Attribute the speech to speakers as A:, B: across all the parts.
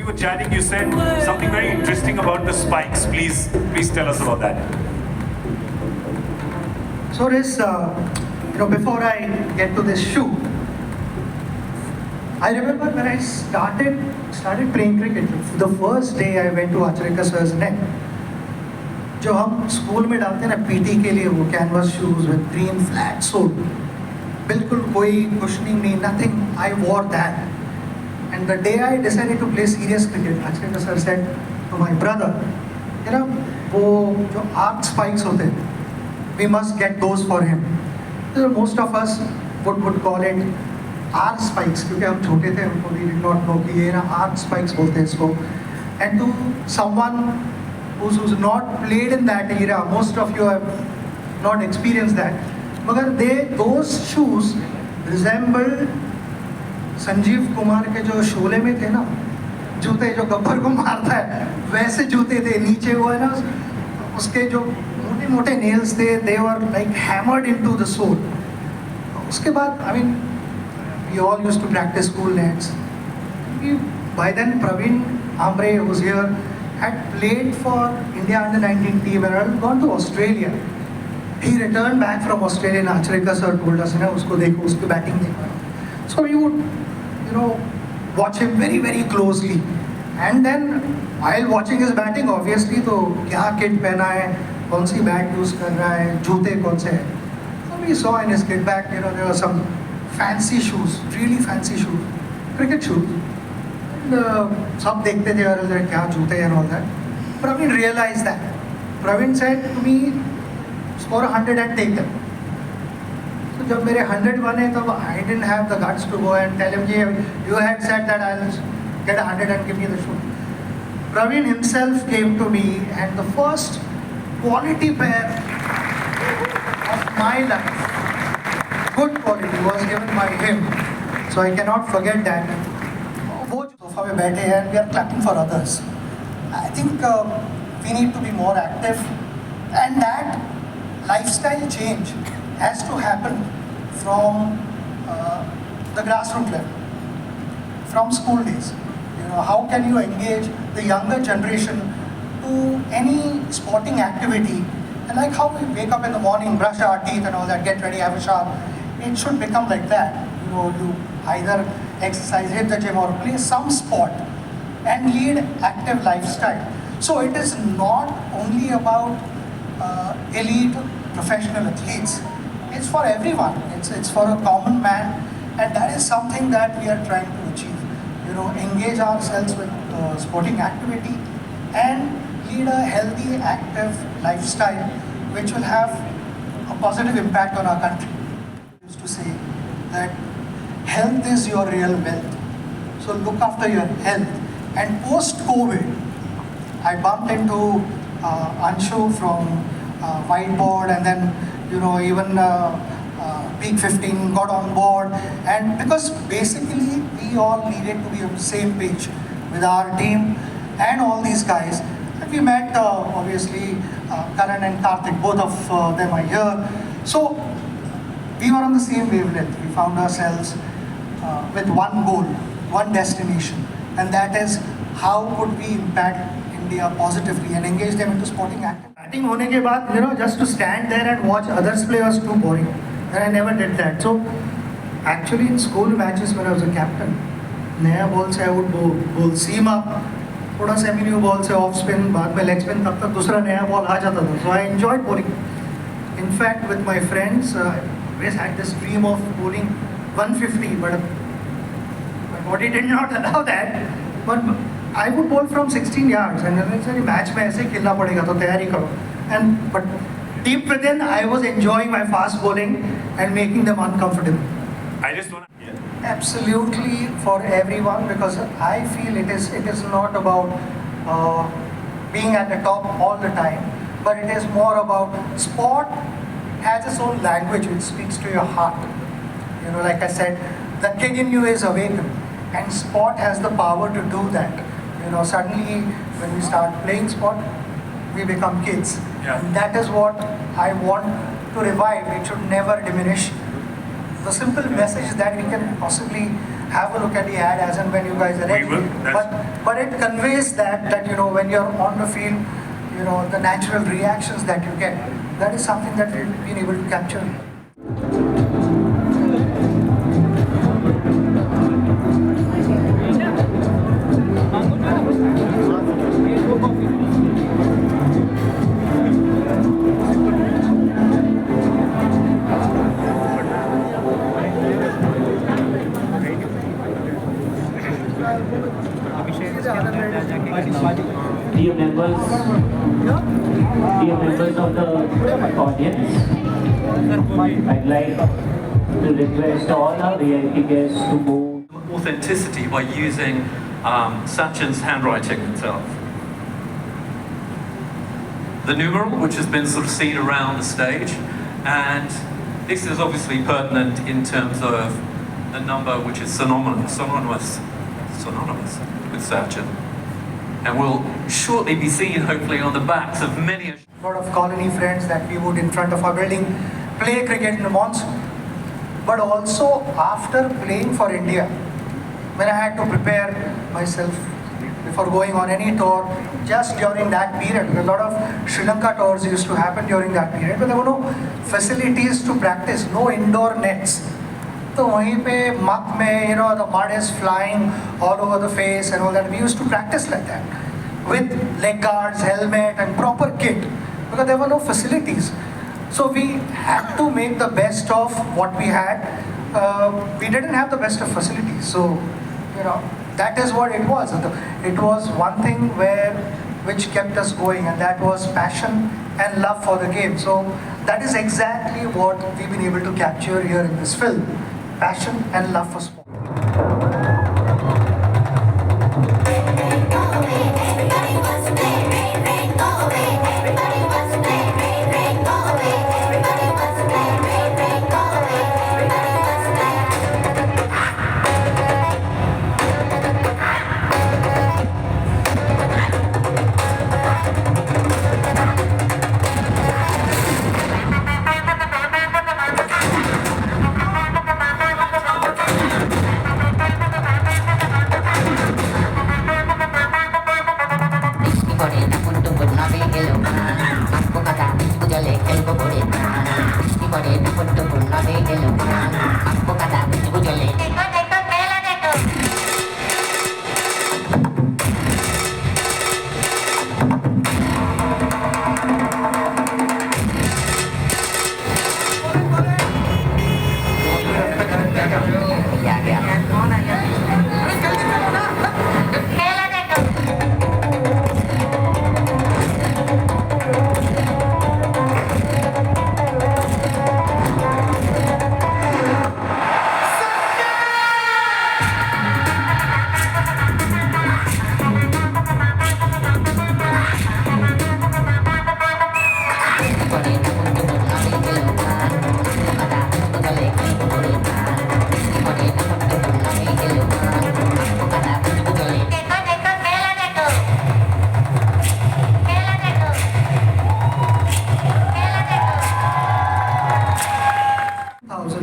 A: we were chatting, you said something very interesting about the spikes. Please tell us about that.
B: So this, before I get to this shoe, I remember when I started playing cricket, the first day I went to Acharika sir's net. जो हम school में डालते हैं ना PT के लिए वो canvas shoes with green flat sole, बिल्कुल कोई कुशनिंग नहीं, nothing. I wore that and the day I decided to play serious cricket, Acharya sir said to my brother, वो जो आर्ट स्पाइक्स होते हैं, we must get those for him. Most of us would call it art spikes, क्योंकि हम छोटे थे, हमको we did not know कि ये ना आर्ट स्पाइक्स बोलते हैं इसको. And to someone who's not played in that era, most of you have not experienced that, मगर those shoes resembled Sanjeev Kumar के जो शोले में थे ना जूते, जो गब्बर को मारता है वैसे जूते थे. नीचे वो है ना उसके जो मोटे मोटे नेल्स थे, they were like hammered into the sole. उसके बाद I mean we all used to practice school nets. By then Praveen Ambre was here, had played for India under 19 team and had gone to Australia. He returned back from Australia and Acharika sir told us, usko dekho, uski batting dekho. So we would, watch him very, very closely. And then while watching his batting, obviously, तो क्या kit पहना है, कौन सी bat use कर रहा है, जूते कौन से हैं. So we saw in his kit bag, there were some fancy shoes, really fancy shoes, cricket shoes. सब देखते थे अरे क्या जूते and all that. Praveen realized that. Praveen said to me, score 100 and take them. So जब मेरे 100 बने तब I didn't have the guts to go and tell him, you had said that I'll get 100 and give me the shoe. Praveen himself came to me and the first quality pair of my life, good quality, was given by him. So I cannot forget that. Sofa में बैठे हैं and we are clapping for others. I think we need to be more active, and that lifestyle change has to happen from the grassroots level, from school days. How can you engage the younger generation to any sporting activity? And like how we wake up in the morning, brush our teeth and all that, get ready, have a shower, it should become like that. You either exercise, hit the gym or play some sport and lead active lifestyle. So it is not only about elite professional athletes, it's for everyone, it's for a common man, and that is something that we are trying to achieve. Engage ourselves with sporting activity and lead a healthy, active lifestyle which will have a positive impact on our country. I used to say that health is your real wealth. So look after your health. And post-COVID, I bumped into Anshu from Whiteboard, and then even Peak 15 got on board. And because basically we all needed to be on the same page with our team and all these guys. And we met obviously Karan and Karthik, both of them are here. So we were on the same wavelength. We found ourselves with one goal, one destination, and that is how could we impact India positively and engage them into sporting activity. Batting होने के बाद, just to stand there and watch others play was too boring, and I never did that. So actually in school matches when I was a captain, नया ball से I would bowl seam up, थोड़ा semi new ball से off spin, बाद में leg spin, तब तक दूसरा नया बॉल आ जाता था. So I enjoyed bowling. In fact, with my friends, I always had this dream of bowling 150, but my body did not allow that. But I would bowl from 16 yards, and then I said, match में ऐसे खेलना पड़ेगा तो तैयारी करो. But deep within, I was enjoying my fast bowling and making them uncomfortable.
A: I just want to.
B: Absolutely for everyone, because I feel it is not about being at the top all the time, but it is more about sport has its own language which speaks to your heart. Like I said, the kid in you is awakened, and sport has the power to do that. Suddenly when we start playing sport, we become kids.
A: Yeah.
B: And that is what I want to revive. It should never diminish. The simple message that we can possibly have a look at the ad as and when you guys are ready.
A: We will.
B: But it conveys that you know, when you're on the field, you know, the natural reactions that you get. That is something that we've been able to capture.
C: Dear members of the audience, I'd like to request all our VIP guests to move.
D: Authenticity by using Sachin's handwriting itself. The numeral, which has been sort of seen around the stage, and this is obviously pertinent in terms of the number which is synonymous with Sachin, and will shortly be seen hopefully on the backs of many.
B: A lot of colony friends that we would in front of our building play cricket in the monsoon. But also after playing for India, when I had to prepare myself before going on any tour, just during that period, a lot of Sri Lanka tours used to happen during that period, but there were no facilities to practice, no indoor nets. So वहीं पे muck में, you know, the mud is flying all over the face and all that. We used to practice like that with leg guards, helmet, and proper kit because there were no facilities. So we had to make the best of what we had. We didn't have the best of facilities, so you know that is what it was. It was one thing which kept us going, and that was passion and love for the game. So that is exactly what we've been able to capture here in this film. Passion and love for sport.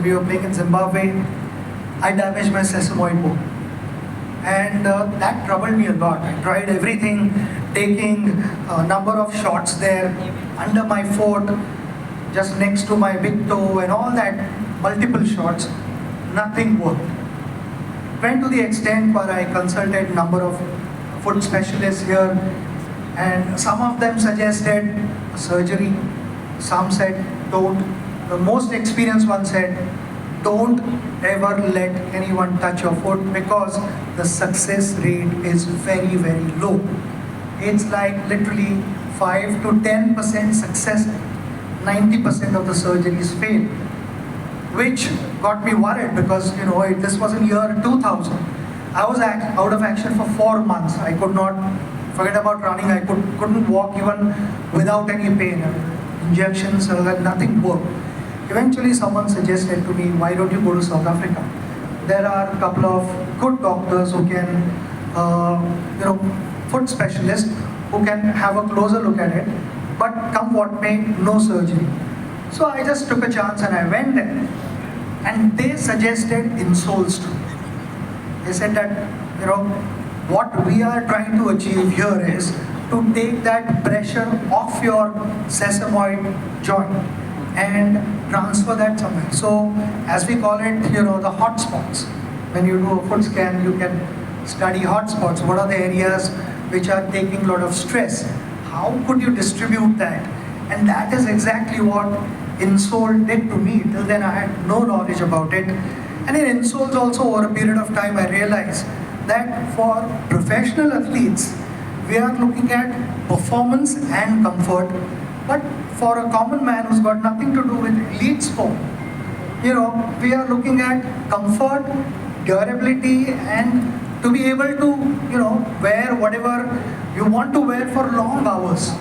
B: We were playing in Zimbabwe. I damaged my sesamoid bone, and that troubled me a lot. I tried everything, taking a number of shots there under my foot, just next to my big toe, and all that, multiple shots. Nothing worked. Went to the extent where I consulted a number of foot specialists here, and some of them suggested surgery. Some said don't. The most experienced one said, don't ever let anyone touch your foot because the success rate is very, very low. It's like literally 5 to 10% success. 90% of the surgeries fail, which got me worried because you know this was in year 2000. I was out of action for 4 months. I could not forget about running. I couldn't walk even without any pain. Injections, nothing worked. Eventually someone suggested to me, why don't you go to South Africa? There are a couple of good doctors who can, foot specialists who can have a closer look at it, but come what may, no surgery. So I just took a chance and I went there. And they suggested insoles to me. They said that, what we are trying to achieve here is to take that pressure off your sesamoid joint and transfer that somewhere. So as we call it, the hot spots. When you do a foot scan, you can study hot spots. What are the areas which are taking a lot of stress? How could you distribute that? And that is exactly what insole did to me. Till then I had no knowledge about it. And in insoles also, over a period of time, I realized that for professional athletes, we are looking at performance and comfort. But for a common man who's got nothing to do with elite sport, we are looking at comfort, durability, and to be able to, wear whatever you want to wear for long hours.